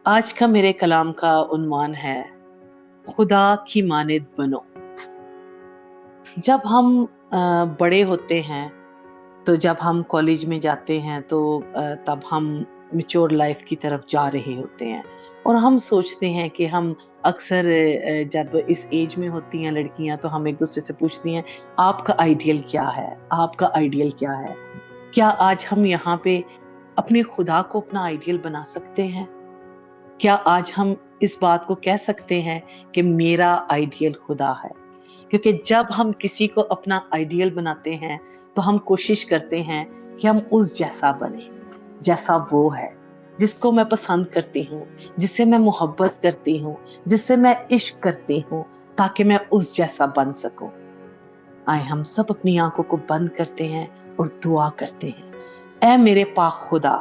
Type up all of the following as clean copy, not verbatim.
आज का मेरे कलाम का उन्वान है खुदा की मानिद बनो। जब हम बड़े होते हैं, तो जब हम कॉलेज में जाते हैं तो तब हम मैच्योर लाइफ की तरफ जा रहे होते हैं और हम सोचते हैं कि हम अक्सर जब इस एज में होती हैं लड़कियां तो हम एक दूसरे से पूछती हैं, आपका आइडियल क्या है? आपका आइडियल क्या है? क्या आज हम यहाँ पे अपने खुदा को अपना आइडियल बना सकते हैं? क्या आज हम इस बात को कह सकते हैं कि मेरा आइडियल खुदा है? क्योंकि जब हम किसी को अपना आइडियल बनाते हैं तो हम कोशिश करते हैं कि हम उस जैसा बने, जैसा वो है, जिसको मैं पसंद करती हूँ, जिससे मैं मोहब्बत करती हूँ, जिससे मैं इश्क करती हूँ, ताकि मैं उस जैसा बन सकूं। आए हम सब अपनी आंखों को बंद करते हैं और दुआ करते हैं। ऐ मेरे पाक खुदा,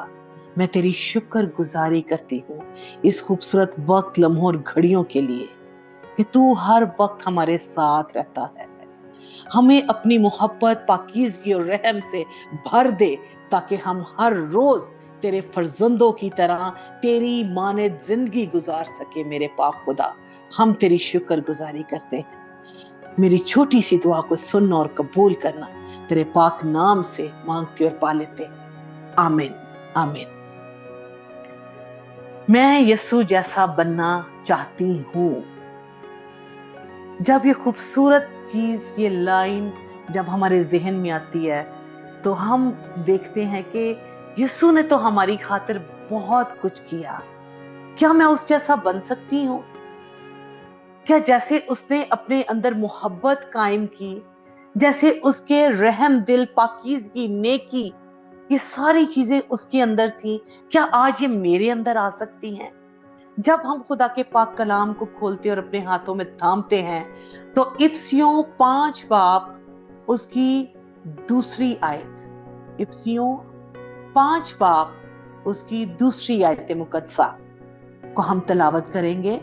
मैं तेरी शुक्र गुजारी करती हूँ इस खूबसूरत वक्त, लम्हों और घड़ियों के लिए कि तू हर वक्त हमारे साथ रहता है। हमें अपनी मोहब्बत, पाकीज़गी और रहम से भर दे ताकि हम हर रोज तेरे फर्जंदों की तरह तेरी मानिद जिंदगी गुजार सके। मेरे पाक खुदा, हम तेरी शुक्र गुजारी करते हैं। मेरी छोटी सी दुआ को सुन और कबूल करना, तेरे पाक नाम से मांगते और पा लेते। आमीन, आमीन। मैं यीशु जैसा बनना चाहती हूँ। जब ये खूबसूरत चीज, ये लाइन जब हमारे जहन में आती है तो हम देखते हैं कि यीशु ने तो हमारी खातिर बहुत कुछ किया। क्या मैं उस जैसा बन सकती हूँ? क्या जैसे उसने अपने अंदर मोहब्बत कायम की, जैसे उसके रहम दिल, पाकीज़गी, नेकी, ये सारी चीजें उसके अंदर थी, क्या आज ये मेरे अंदर आ सकती हैं? जब हम खुदा के पाक कलाम को खोलते और अपने हाथों में थामते हैं तो इफिसियों 5 बाब उसकी दूसरी आयत, इफिसियों 5 बाब उसकी दूसरी आयत मुकद्दसा को हम तलावत करेंगे।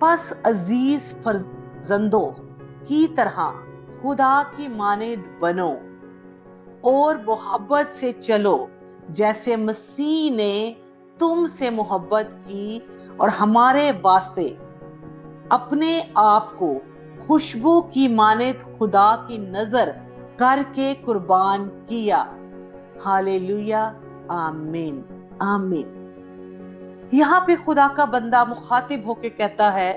बस अजीज फर्जंदों की तरह खुदा की मानिद बनो और मोहब्बत से चलो जैसे मसीह ने तुमसे मोहब्बत की और हमारे वास्ते अपने आप को खुशबू की मानिद खुदा की नजर करके कुर्बान किया। हालेलुया, आमीन, आमीन। यहाँ पे खुदा का बंदा मुखातिब होके कहता है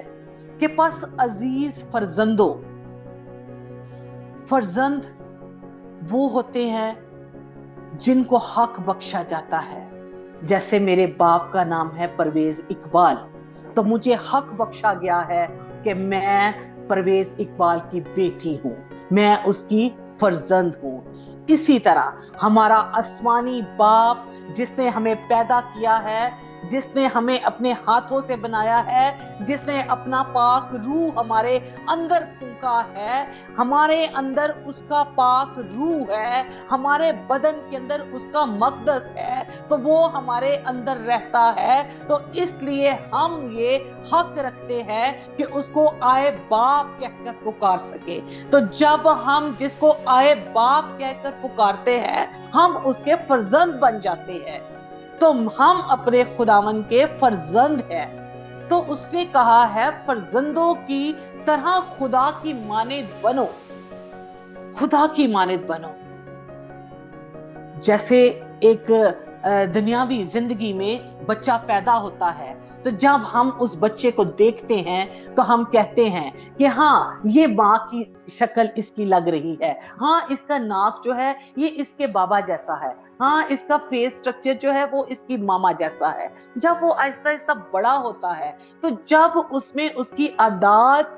कि बस अजीज फर्जंदों, फर्जंद वो होते हैं जिनको हक बख्शा जाता है। जैसे मेरे बाप का नाम है परवेज इकबाल, तो मुझे हक बख्शा गया है कि मैं परवेज इकबाल की बेटी हूं, मैं उसकी फर्जंद हूं। इसी तरह हमारा आसमानी बाप जिसने हमें पैदा किया है, जिसने हमें अपने हाथों से बनाया है, जिसने अपना पाक रूह हमारे अंदर फूंका है, हमारे अंदर उसका पाक रूह है, हमारे बदन के अंदर उसका मकदस है, तो वो हमारे अंदर रहता है। तो इसलिए हम ये हक रखते हैं कि उसको आए बाप कहकर पुकार सके। तो जब हम जिसको आए बाप कहकर पुकारते हैं, हम उसके फर्जंद बन जाते हैं। तो हम अपने खुदावन के फर्जंद हैं। तो उसने कहा है फर्जंदों की तरह खुदा की मानिद बनो, खुदा की मानिद बनो। जैसे एक दुनियावी जिंदगी में बच्चा पैदा होता है, तो जब हम उस बच्चे को देखते हैं तो हम कहते हैं कि हाँ, ये माँ की शक्ल इसकी लग रही है, हाँ इसका नाक जो है ये इसके बाबा जैसा है, हाँ इसका फेस स्ट्रक्चर जो है वो इसकी मामा जैसा है। जब वो आहिस्ता आहिस्ता बड़ा होता है तो जब उसमें उसकी आदत,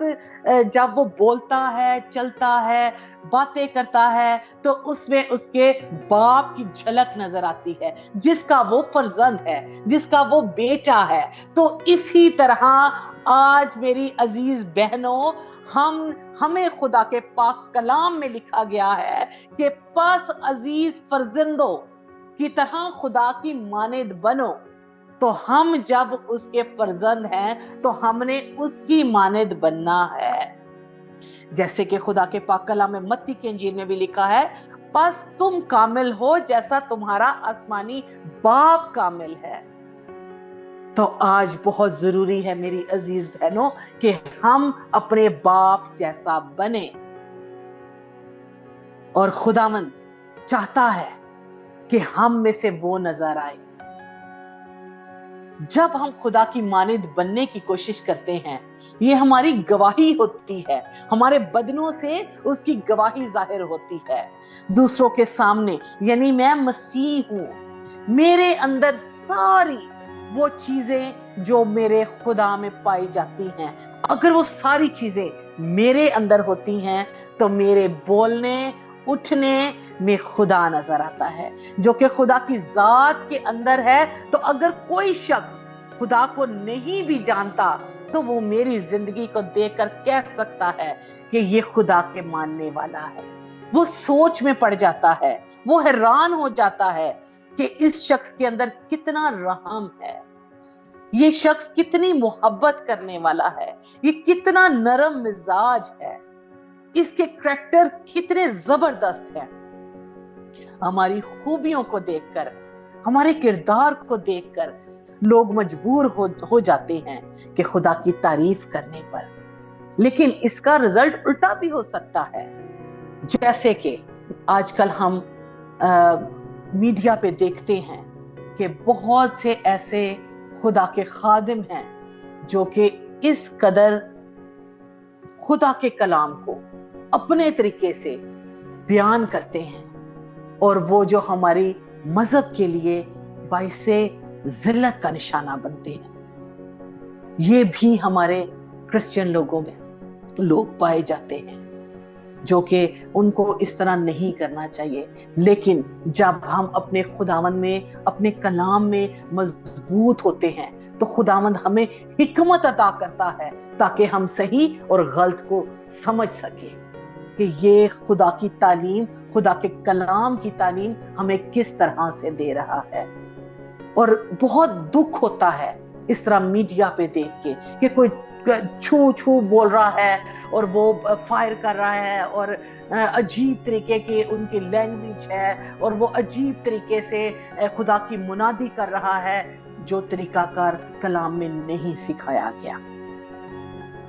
जब वो बोलता है, चलता है, बातें करता है, तो उसमें उसके बाप की झलक नजर आती है, जिसका वो फर्जंद है, जिसका वो बेटा है। तो इसी तरह आज मेरी अजीज बहनों, हमें खुदा के पाक कलाम में लिखा गया है कि बस अजीज फर्जंदों की तरह खुदा की मानिद बनो। तो हम जब उसके फर्जंद हैं तो हमने उसकी मानिद बनना है। जैसे कि खुदा के पाक कलाम में मत्ती की इंजील में भी लिखा है, बस तुम कामिल हो जैसा तुम्हारा आसमानी बाप कामिल है। تو آج بہت ضروری ہے میری عزیز بہنوں کہ ہم اپنے باپ جیسا بنے، اور خداوند چاہتا ہے کہ ہم میں سے وہ نظر آئے۔ جب ہم خدا کی مانند بننے کی کوشش کرتے ہیں، یہ ہماری گواہی ہوتی ہے، ہمارے بدنوں سے اس کی گواہی ظاہر ہوتی ہے دوسروں کے سامنے، یعنی میں مسیح ہوں، میرے اندر ساری وہ چیزیں جو میرے خدا میں پائی جاتی ہیں، اگر وہ ساری چیزیں میرے اندر ہوتی ہیں تو میرے بولنے اٹھنے میں خدا نظر آتا ہے، جو کہ خدا کی ذات کے اندر ہے۔ تو اگر کوئی شخص خدا کو نہیں بھی جانتا تو وہ میری زندگی کو دیکھ کر کہہ سکتا ہے کہ یہ خدا کے ماننے والا ہے۔ وہ سوچ میں پڑ جاتا ہے، وہ حیران ہو جاتا ہے کہ اس شخص کے اندر کتنا رحم ہے، یہ شخص کتنی محبت کرنے والا ہے، یہ کتنا نرم مزاج ہے، اس کے کریکٹر کتنے زبردست ہیں۔ ہماری خوبیوں کو دیکھ کر، ہمارے کردار کو دیکھ کر لوگ مجبور ہو جاتے ہیں کہ خدا کی تعریف کرنے پر، لیکن اس کا رزلٹ الٹا بھی ہو سکتا ہے۔ جیسے کہ آج کل ہم میڈیا پہ دیکھتے ہیں کہ بہت سے ایسے خدا کے خادم ہیں جو کہ اس قدر خدا کے کلام کو اپنے طریقے سے بیان کرتے ہیں، اور وہ جو ہماری مذہب کے لیے باعث ذلت کا نشانہ بنتے ہیں۔ یہ بھی ہمارے کرسچن لوگوں میں لوگ پائے جاتے ہیں جو کہ ان کو اس طرح نہیں کرنا چاہیے، لیکن جب ہم اپنے خداوند میں، اپنے کلام میں مضبوط ہوتے ہیں تو خداوند ہمیں حکمت عطا کرتا ہے تاکہ ہم صحیح اور غلط کو سمجھ سکیں کہ یہ خدا کی تعلیم، خدا کے کلام کی تعلیم ہمیں کس طرح سے دے رہا ہے۔ اور بہت دکھ ہوتا ہے اس طرح میڈیا پہ دیکھ کے کہ کوئی چھو چھو بول رہا ہے اور وہ فائر کر رہا ہے، اور عجیب طریقے کی ان کی لینگویج ہے، اور وہ عجیب طریقے سے خدا کی منادی کر رہا ہے جو طریقہ کار کلام میں نہیں سکھایا گیا۔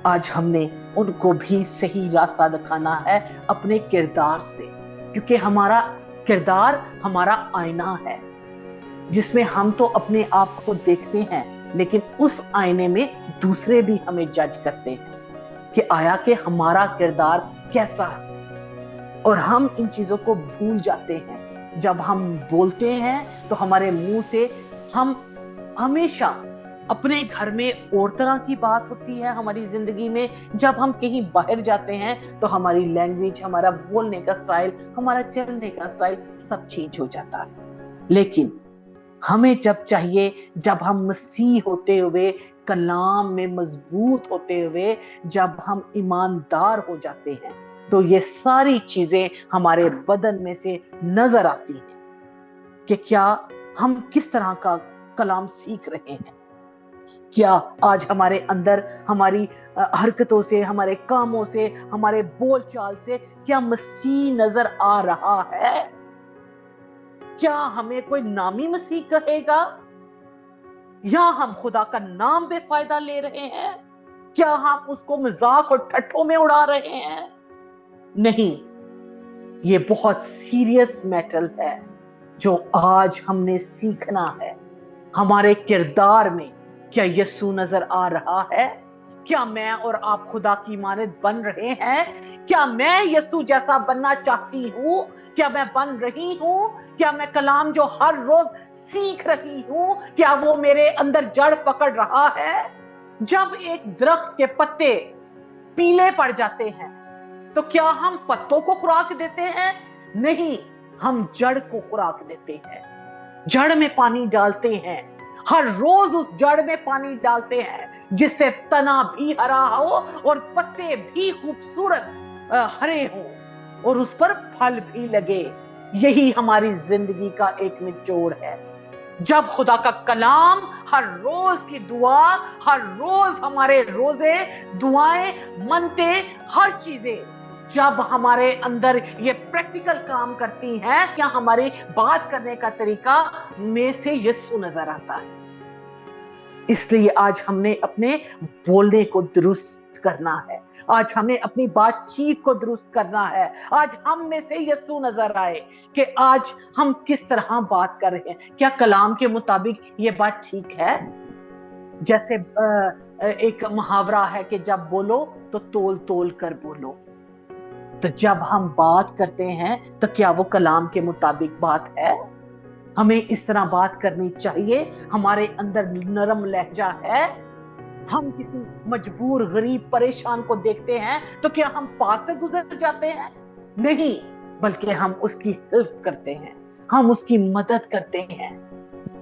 آج ہم نے ان کو بھی صحیح راستہ دکھانا ہے اپنے کردار سے، کیونکہ ہمارا کردار ہمارا آئینہ ہے جس میں ہم تو اپنے آپ کو دیکھتے ہیں، لیکن اس آئینے میں دوسرے بھی ہمیں جج کرتے ہیں کہ آیا کہ ہمارا کردار کیسا ہے۔ اور ہم ان چیزوں کو بھول جاتے ہیں۔ جب ہم بولتے ہیں تو ہمارے منہ سے ہم ہمیشہ اپنے گھر میں اور طرح کی بات ہوتی ہے ہماری زندگی میں، جب ہم کہیں باہر جاتے ہیں تو ہماری لینگویج، ہمارا بولنے کا سٹائل، ہمارا چلنے کا سٹائل سب چینج ہو جاتا ہے۔ لیکن ہمیں جب چاہیے، جب ہم مسیح ہوتے ہوئے، کلام میں مضبوط ہوتے ہوئے جب ہم ایماندار ہو جاتے ہیں تو یہ ساری چیزیں ہمارے بدن میں سے نظر آتی ہیں کہ کیا ہم کس طرح کا کلام سیکھ رہے ہیں۔ کیا آج ہمارے اندر، ہماری حرکتوں سے، ہمارے کاموں سے، ہمارے بول چال سے کیا مسیح نظر آ رہا ہے؟ کیا ہمیں کوئی نامی مسیح کہے گا، یا ہم خدا کا نام بے فائدہ لے رہے ہیں؟ کیا ہم اس کو مذاق اور ٹھٹھوں میں اڑا رہے ہیں؟ نہیں، یہ بہت سیریس میٹر ہے جو آج ہم نے سیکھنا ہے۔ ہمارے کردار میں کیا یسوع نظر آ رہا ہے؟ کیا میں اور آپ خدا کی مانند بن رہے ہیں؟ کیا میں یسوع جیسا بننا چاہتی ہوں؟ کیا میں بن رہی ہوں؟ کیا میں کلام جو ہر روز سیکھ رہی ہوں، کیا وہ میرے اندر جڑ پکڑ رہا ہے؟ جب ایک درخت کے پتے پیلے پڑ جاتے ہیں تو کیا ہم پتوں کو خوراک دیتے ہیں؟ نہیں، ہم جڑ کو خوراک دیتے ہیں، جڑ میں پانی ڈالتے ہیں، ہر روز اس جڑ میں پانی ڈالتے ہیں جس سے تنا بھی ہرا ہو اور پتے بھی خوبصورت ہرے ہوں اور اس پر پھل بھی لگے۔ یہی ہماری زندگی کا ایک نچوڑ ہے۔ جب خدا کا کلام، ہر روز کی دعا، ہر روز ہمارے روزے، دعائیں، منتے، ہر چیزیں جب ہمارے اندر یہ پریکٹیکل کام کرتی ہیں، کیا ہماری بات کرنے کا طریقہ میں سے یسوع نظر آتا ہے۔ اس لیے آج ہم نے اپنے بولنے کو درست کرنا ہے، آج ہمیں اپنی بات چیت کو درست کرنا ہے، آج ہم میں سے یسوع نظر آئے کہ آج ہم کس طرح بات کر رہے ہیں، کیا کلام کے مطابق یہ بات ٹھیک ہے؟ جیسے ایک محاورہ ہے کہ جب بولو تو تول تول کر بولو، تو جب ہم بات کرتے ہیں تو کیا وہ کلام کے مطابق بات ہے؟ ہمیں اس طرح بات کرنی چاہیے، ہمارے اندر نرم لہجہ ہے، ہم کسی مجبور غریب پریشان کو دیکھتے ہیں تو کیا ہم پاس سے گزر جاتے ہیں؟ نہیں، بلکہ ہم اس کی ہیلپ کرتے ہیں، ہم اس کی مدد کرتے ہیں۔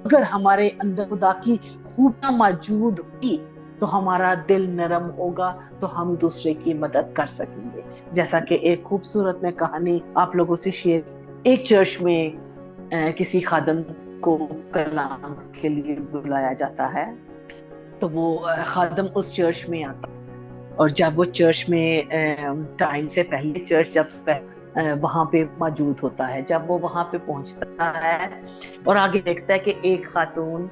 اگر ہمارے اندر خدا کی خوبیاں موجود ہوئی تو ہمارا دل نرم ہوگا تو ہم دوسرے کی مدد کر سکیں گے۔ جیسا کہ ایک خوبصورت میں کہانی آپ لوگوں سے شیئر، ایک چرچ میں کسی خادم کو کلام کے لیے بلایا جاتا ہے، تو وہ خادم اس چرچ میں آتا، اور جب وہ چرچ میں ٹائم سے پہلے چرچ جب وہاں پہ موجود ہوتا ہے، جب وہ وہاں پہ پہنچتا ہے اور آگے دیکھتا ہے کہ ایک خاتون،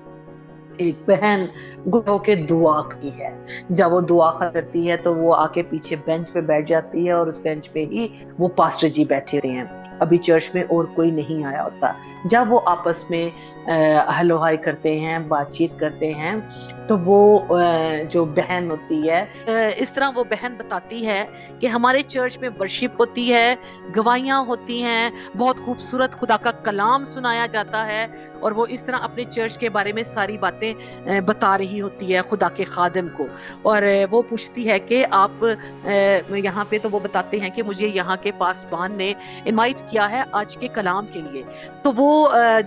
ایک بہن گو کے دعا کی ہے، جب وہ دعا کرتی ہے تو وہ آ کے پیچھے بینچ پہ بیٹھ جاتی ہے، اور اس بینچ پہ ہی وہ پاسٹر جی بیٹھے ہوتے ہیں، ابھی چرچ میں اور کوئی نہیں آیا ہوتا۔ جب وہ آپس میں ہلو ہائی کرتے ہیں، بات چیت کرتے ہیں، تو وہ جو بہن ہوتی ہے، اس طرح وہ بہن بتاتی ہے کہ ہمارے چرچ میں ورشپ ہوتی ہے، گواہیاں ہوتی ہیں، بہت خوبصورت خدا کا کلام سنایا جاتا ہے، اور وہ اس طرح اپنے چرچ کے بارے میں ساری باتیں بتا رہی ہوتی ہے خدا کے خادم کو، اور وہ پوچھتی ہے کہ آپ یہاں پہ، تو وہ بتاتے ہیں کہ مجھے یہاں کے پاسبان نے انوائٹ کیا ہے آج کے کلام کے لیے۔ تو وہ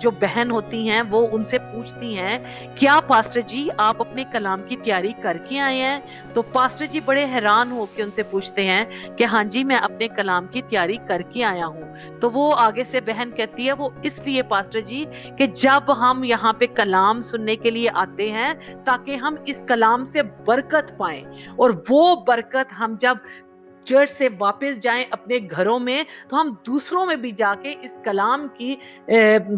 جو بہن ہوتی ہیں وہ ان سے پوچھتی ہیں، کیا پاسٹر جی آپ اپنے کلام کی تیاری کر کے آئے ہیں؟ تو پاسٹر جی بڑے حیران ہو کے ان سے پوچھتے ہیں کہ ہاں جی میں اپنے کلام کی تیاری کر کے آیا ہوں۔ تو وہ آگے سے بہن کہتی ہے، وہ اس لیے پاسٹر جی کہ جب ہم یہاں پہ کلام سننے کے لیے آتے ہیں تاکہ ہم اس کلام سے برکت پائیں، اور وہ برکت ہم جب چرچ سے واپس جائیں اپنے گھروں میں تو ہم دوسروں میں بھی جا کے اس کلام کی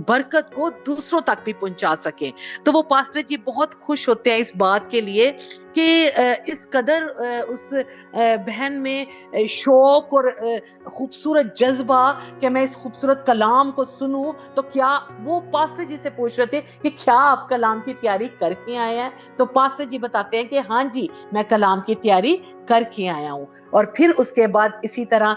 برکت کو دوسروں تک بھی پہنچا سکیں۔ تو وہ پاسٹر جی بہت خوش ہوتے ہیں اس بات کے لیے کہ اس قدر اس بہن میں شوق اور خوبصورت جذبہ کہ میں اس خوبصورت کلام کو سنوں، تو کیا وہ پاسٹر جی سے پوچھ رہے تھے کہ کیا آپ کلام کی تیاری کر کے آئے ہیں؟ تو پاسٹر جی بتاتے ہیں کہ ہاں جی میں کلام کی تیاری کر کے آیا ہوں۔ اور پھر اس کے بعد اسی طرح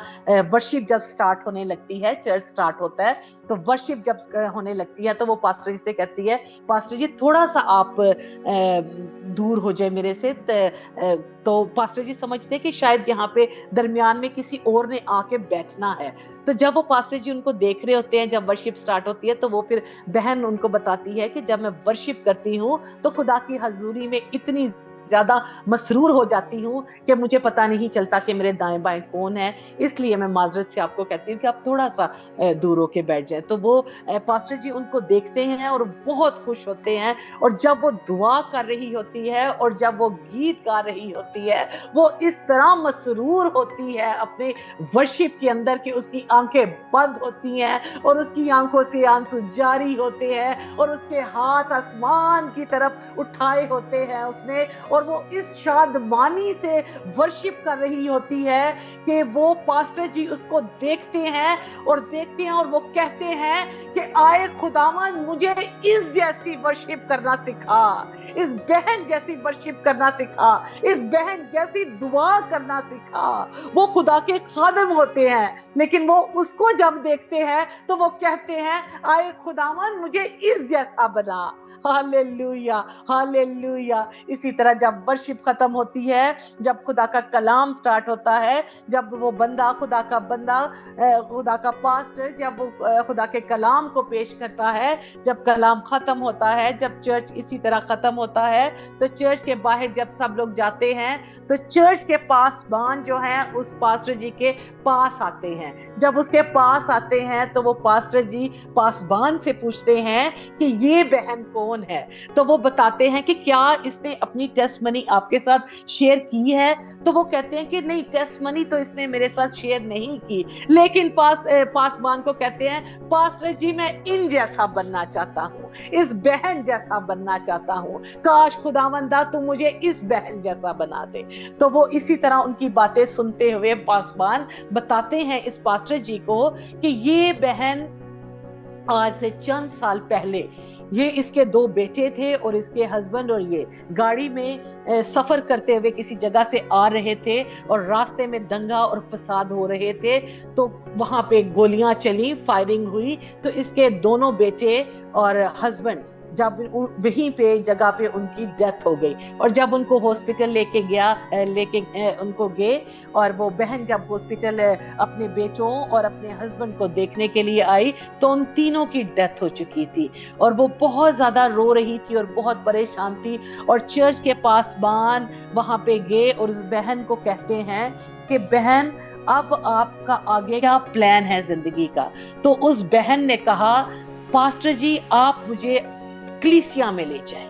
ورشپ جب سٹارٹ ہونے لگتی ہے، چرچ سٹارٹ ہوتا ہے، تو ورشپ جب ہونے لگتی ہے تو وہ پاسٹر جی سے کہتی ہے، پاسٹر جی تھوڑا سا آپ دور ہو جائے میرے سے۔ تو پاسٹر جی سمجھتے ہیں کہ شاید یہاں پہ درمیان میں کسی اور نے آ کے بیٹھنا ہے۔ تو جب وہ پاسٹر جی ان کو دیکھ رہے ہوتے ہیں، جب ورشپ سٹارٹ ہوتی ہے، تو وہ پھر بہن ان کو بتاتی ہے کہ جب میں ورشپ کرتی ہوں تو خدا کی حضوری میں اتنی زیادہ مسرور ہو جاتی ہوں کہ مجھے پتا نہیں چلتا کہ میرے دائیں بائیں کون ہے، اس لیے میں معذرت سے آپ کو کہتی ہوں کہ آپ تھوڑا سا دور ہو کے بیٹھ جائیں۔ تو وہ پاسٹر جی ان کو دیکھتے ہیں اور بہت خوش ہوتے ہیں، اور جب وہ دعا کر رہی ہوتی ہے اور جب وہ گیت گا رہی ہوتی ہے، وہ اس طرح مسرور ہوتی ہے اپنے ورشپ کے اندر کہ اس کی آنکھیں بند ہوتی ہیں اور اس کی آنکھوں سے آنسو جاری ہوتے ہیں، اور اس کے ہاتھ آسمان کی طرف اٹھائے ہوتے ہیں اس نے، اور وہ اس شادمانی سے ورشپ کر رہی ہوتی ہے کہ وہ پاسٹر جی اس کو دیکھتے ہیں اور وہ کہتے ہیں کہ آئے خداوند مجھے اس جیسی ورشپ کرنا سکھا، اس بہن جیسی ورشپ کرنا سکھا، اس بہن جیسی دعا کرنا سکھا۔ وہ خدا کے خادم ہوتے ہیں لیکن وہ اس کو جب دیکھتے ہیں تو وہ کہتے ہیں، آئے خداوند مجھے اس جیسا بنا۔ ہاللیلویا، ہاللیلویا۔ اسی طرح جب ورشپ ختم ہوتی ہے، جب خدا کا کلام سٹارٹ ہوتا ہے، جب وہ بندہ خدا کا پاسٹر جب وہ خدا کے کلام کو پیش کرتا ہے، جب کلام ختم ہوتا ہے، جب چرچ اسی طرح ختم ہوتا ہے، تو چرچ کے باہر جب سب لوگ جاتے ہیں تو چرچ کے پاسبان جو ہیں اس پاسٹر جی کے پاس آتے ہیں۔ جب اس کے پاس آتے ہیں تو وہ پاسٹر جی پاسبان سے پوچھتے ہیں کہ یہ بہن کون ہے؟ تو وہ بتاتے ہیں کہ کیا اس نے اپنی ٹیسٹ टेस्टमनी आपके साथ शेयर की है? तो वो कहते हैं कि नहीं, टेस्टमनी तो इसने मेरे साथ शेयर नहीं की, लेकिन पासबान को कहते हैं, पास्टर जी मैं इन जैसा बनना चाहता हूँ, इस बहन जैसा बनना चाहता हूँ, काश खुदावंदा तू मुझे इस बहन जैसा बना दे। तो वो इसी तरह उनकी बातें सुनते हुए पासबान बताते हैं इस पास्टर जी को कि ये बहन आज से चंद साल पहले, ये इसके 2 बेटे थे और इसके हस्बैंड और ये गाड़ी में सफर करते हुए किसी जगह से आ रहे थे और रास्ते में दंगा और फसाद हो रहे थे, तो वहां पे गोलियां चली, फायरिंग हुई, तो इसके दोनों बेटे और हस्बैंड जब वहीं पे जगह पे उनकी डेथ हो गई। और जब उनको हॉस्पिटल लेके उनको गए, और वो बहन जब हॉस्पिटल अपने बेटों और अपने हस्बैंड को देखने के लिए आई, तो उन तीनों की डेथ हो चुकी थी और वो बहुत ज्यादा रो रही थी और बहुत परेशान थी। और चर्च के पासबान वहां पे गए और उस बहन को कहते हैं कि बहन अब आपका आगे क्या प्लान है जिंदगी का? तो उस बहन ने कहा, पास्टर जी आप मुझे कलीसिया में ले जाएं,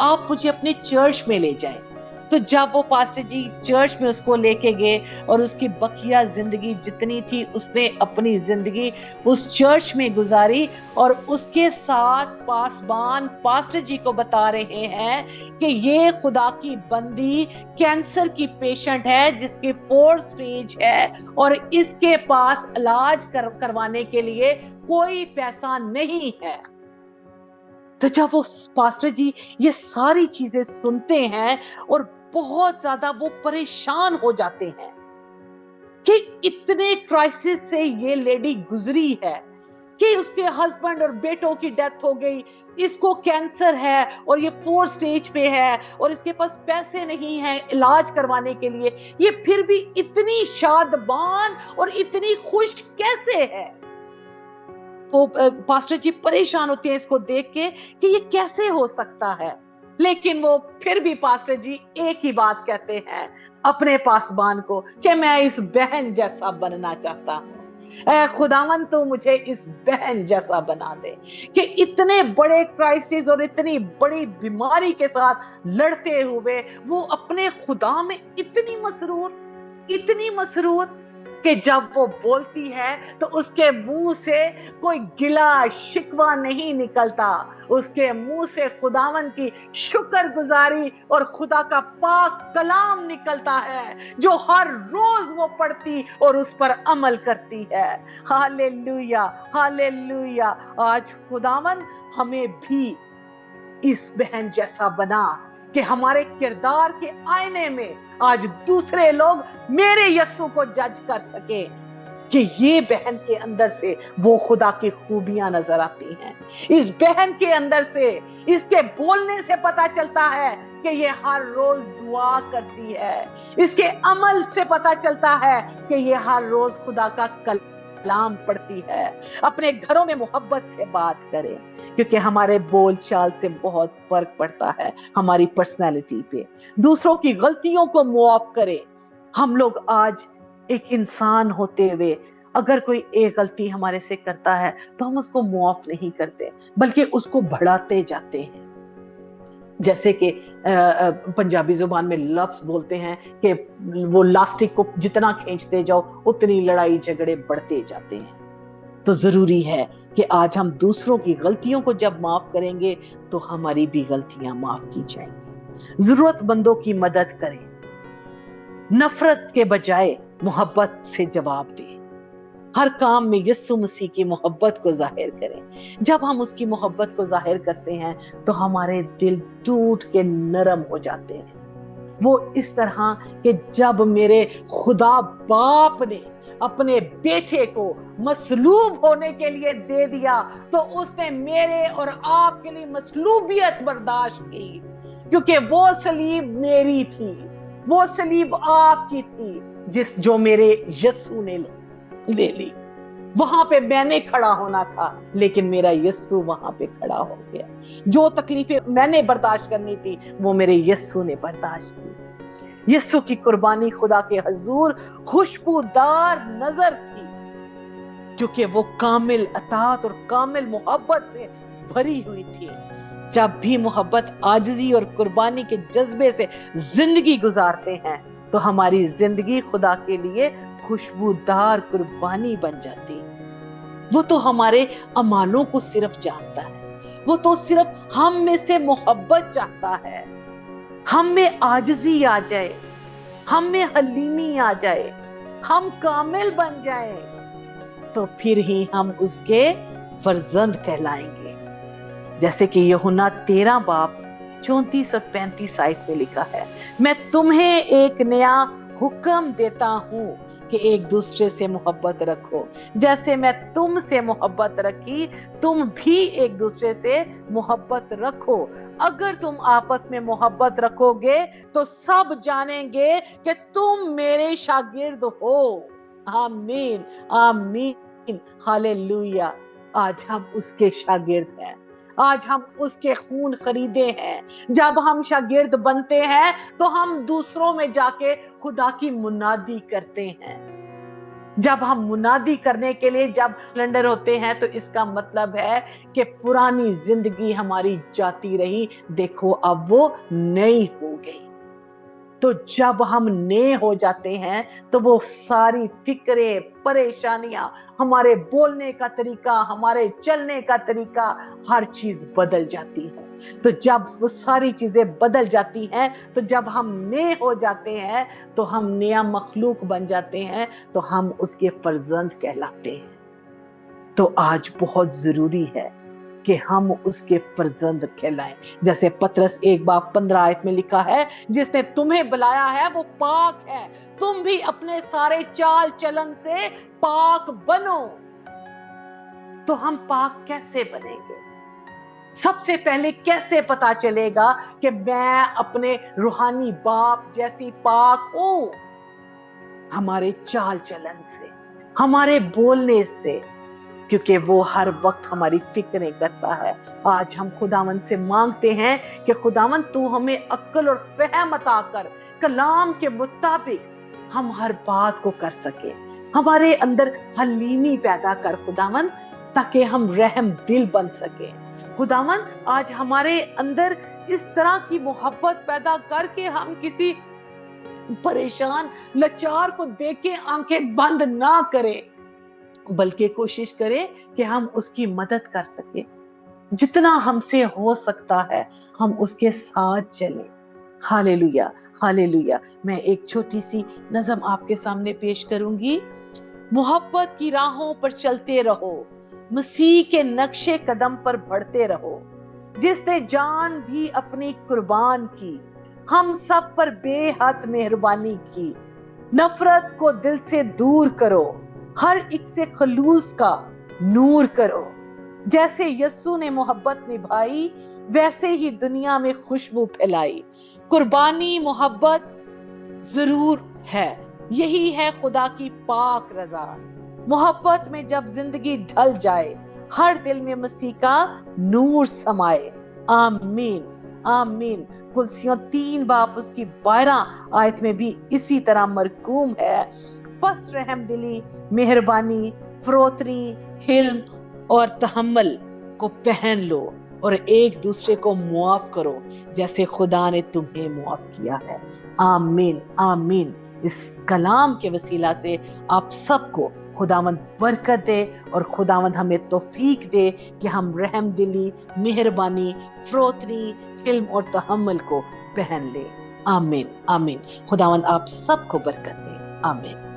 आप मुझे अपने चर्च में ले जाएं। तो जब वो पास्टर जी चर्च में उसको लेके गए और उसकी बकिया जिंदगी जितनी थी उसने अपनी जिंदगी उस चर्च में गुजारी, और उसके साथ पासबान पास्टर जी को बता रहे हैं कि ये खुदा की बंदी कैंसर की पेशेंट है जिसकी 4 स्टेज है और इसके पास इलाज करवाने के लिए कोई पैसा नहीं है। तो जब वो पास्टर जी ये सारी चीजें सुनते हैं और बहुत ज्यादा वो परेशान हो जाते हैं कि इतने क्राइसिस से ये लेडी गुजरी है कि उसके हस्बैंड और बेटों की डेथ हो गई, इसको कैंसर है और ये 4 स्टेज पे है और इसके पास पैसे नहीं हैं इलाज करवाने के लिए, ये फिर भी इतनी शादबान और इतनी खुश कैसे है? तो पास्टर जी परेशान होते हैं इसको देख के कि ये कैसे हो सकता है। लेकिन वो फिर भी पास्टर जी एक ही बात कहते हैं अपने पासबान को कि मैं इस बहन जैसा बनना चाहता हूँ, ऐ खुदावन तो मुझे इस बहन जैसा बना दे। कि इतने बड़े क्राइसिस और इतनी बड़ी बीमारी के साथ लड़ते हुए वो अपने खुदा में इतनी मसरूर कि जब वो बोलती है तो उसके मुंह से कोई गिला शिकवा नहीं निकलता, उसके मुंह से खुदावन की शुक्रगुजारी और खुदा का पाक कलाम निकलता है जो हर रोज वो पढ़ती और उस पर अमल करती है। Hallelujah, hallelujah. आज खुदावन हमें भी इस बहन जैसा बना कि हमारे किरदार के आईने में आज दूसरे लोग मेरे यीशु को जज कर सके कि ये बहन के अंदर से वो खुदा की खूबियां नजर आती हैं। इस बहन के अंदर से, इसके बोलने से पता चलता है कि ये हर रोज दुआ करती है, इसके अमल से पता चलता है कि ये हर रोज खुदा का कलाम पढ़ती है। अपने घरों में मोहब्बत से बात करें, क्योंकि हमारे बोल चाल से बहुत फर्क पड़ता है हमारी पर्सनैलिटी पे। दूसरों की गलतियों को मुआफ करें। हम लोग आज एक इंसान होते हुए अगर कोई एक गलती हमारे से करता है तो हम उसको मुआफ नहीं करते, बल्कि उसको बढ़ाते जाते हैं। जैसे कि पंजाबी जुबान में लफ्ज बोलते हैं कि वो लास्टिक को जितना खींचते जाओ उतनी लड़ाई झगड़े बढ़ते जाते हैं। तो जरूरी है कि आज हम दूसरों की गलतियों को जब माफ करेंगे तो हमारी भी गलतियां माफ की जाएंगी। जरूरतमंदों की मदद करें, नफरत के बजाय मोहब्बत से जवाब दें। हर काम में यीशु मसीह की मोहब्बत को जाहिर करें। जब हम उसकी मोहब्बत को जाहिर करते हैं तो हमारे दिल टूट के नरम हो जाते हैं। वो इस तरह कि जब मेरे खुदा बाप ने अपने बेटे को मसलूब होने के लिए दे दिया तो उसने मेरे और आपके लिए मसलूबियत बर्दाश्त की, क्योंकि वो सलीब मेरी थी, वो सलीब आपकी थी जो मेरे यीशु ने ले ली। वहां पे मैंने खड़ा होना था, लेकिन मेरा यीशु वहां पे खड़ा हो गया। जो तकलीफें मैंने बर्दाश्त करनी थी वो मेरे यीशु ने बर्दाश्त की। यीशु की कुर्बानी खुदा के हुजूर खुशबूदार नजर थी, क्योंकि वो कामिल अतात और कामिल मोहब्बत से भरी हुई थी। जब भी मोहब्बत, आजिज़ी और कुर्बानी के जज्बे से जिंदगी गुजारते हैं तो हमारी जिंदगी खुदा के लिए खुशबूदार कुर्बानी बन जाती। वो तो हमारे अमालों को सिर्फ जानता है, वो तो सिर्फ हम में से मोहब्बत चाहता है। हम में आजिज़ी आ जाए, हम में हलीमी आ जाए, हम कामिल बन जाए, तो फिर ही हम उसके फर्जंद कहलाएंगे। जैसे कि यूहन्ना 13 बाब 34 और 35 आयत में लिखा है, मैं तुम्हें एक नया हुक्म देता हूं कि एक दूसरे से मोहब्बत रखो। जैसे मैं तुमसे मोहब्बत रखी, तुम भी एक दूसरे से मोहब्बत रखो। अगर तुम आपस में मोहब्बत रखोगे तो सब जानेंगे कि तुम मेरे शागिर्द हो। आमीन, आमीन, हालेलुया। आज हम उसके शागिर्द हैं, आज हम उसके खून खरीदे हैं। जब हम शागिर्द बनते हैं तो हम दूसरों में जाके खुदा की मुनादी करते हैं। जब हम मुनादी करने के लिए जब सरेंडर होते हैं तो इसका मतलब है कि पुरानी जिंदगी हमारी जाती रही, देखो अब वो नई हो गई। तो जब हम नए हो जाते हैं तो वो सारी फिक्रें, परेशानियां, हमारे बोलने का तरीका, हमारे चलने का तरीका, हर चीज बदल जाती है। तो जब वो सारी चीजें बदल जाती हैं, तो जब हम नए हो जाते हैं तो हम नया मखलूक बन जाते हैं, तो हम उसके फर्जंद कहलाते हैं। तो आज बहुत जरूरी है कि हम उसके फर्जंद कहलाएं। जैसे पतरस 1 बाब 15 आयत में लिखा है, जिसने तुम्हें बुलाया है वो पाक है, तुम भी अपने सारे चाल चलन से पाक बनो। तो हम पाक कैसे बनेंगे? सबसे पहले कैसे पता चलेगा कि मैं अपने रूहानी बाप जैसी पाक हूं? हमारे चाल चलन से, हमारे बोलने से, क्योंकि वो हर वक्त हमारी फिक्रें करता है। आज हम खुदावन से मांगते हैं कि खुदावन तू हमें अक्ल और फहम अता कर, कलाम के मुताबिक हम हर बात को कर सके। हमारे अंदर हलीमी पैदा कर खुदावन, ताकि हम रहम दिल बन सके। खुदावन आज हमारे अंदर इस तरह की मोहब्बत पैदा करके हम किसी परेशान लाचार को देख के आंखें बंद ना करें, बल्कि कोशिश करें कि हम उसकी मदद कर सके। जितना हमसे हो सकता है हम उसके साथ चलें। Hallelujah, hallelujah. मैं एक छोटी सी नज़म आपके सामने पेश करूंगी। मोहब्बत की राहों पर चलते रहो, मसीह के नक्शे कदम पर बढ़ते रहो। जिसने जान भी अपनी कुर्बान की, हम सब पर बेहद मेहरबानी की। नफरत को दिल से दूर करो, हर एक से खलूस का नूर करो। जैसे यस्सु ने मोहब्बत निभाई, वैसे ही दुनिया में खुशबू फैलाई। कुर्बानी मोहब्बत जरूर है, यही है खुदा की पाक रजा। मोहब्बत में जब जिंदगी ढल जाए, हर दिल में मसीह का नूर समाए। आमीन, आमीन। कुलसियों 3 बाब उसकी 12 आयत में भी इसी तरह मरकूम है, बस रहम दिली, मेहरबानी, फरोतनी, हिल्म और तहम्मुल को पहन लो और एक दूसरे को मुआफ करो जैसे खुदा ने तुम्हें मुआफ किया है। आमीन, आमीन। इस कलाम के वसीला से आप सबको खुदावंद बरकत दे और खुदावंद हमें तौफीक दे कि हम रहम दिली, मेहरबानी, फरोतनी, हिल्म और तहम्मुल को पहन ले। आमीन, आमीन। खुदावंद आप सबको बरकत दे। आमीन।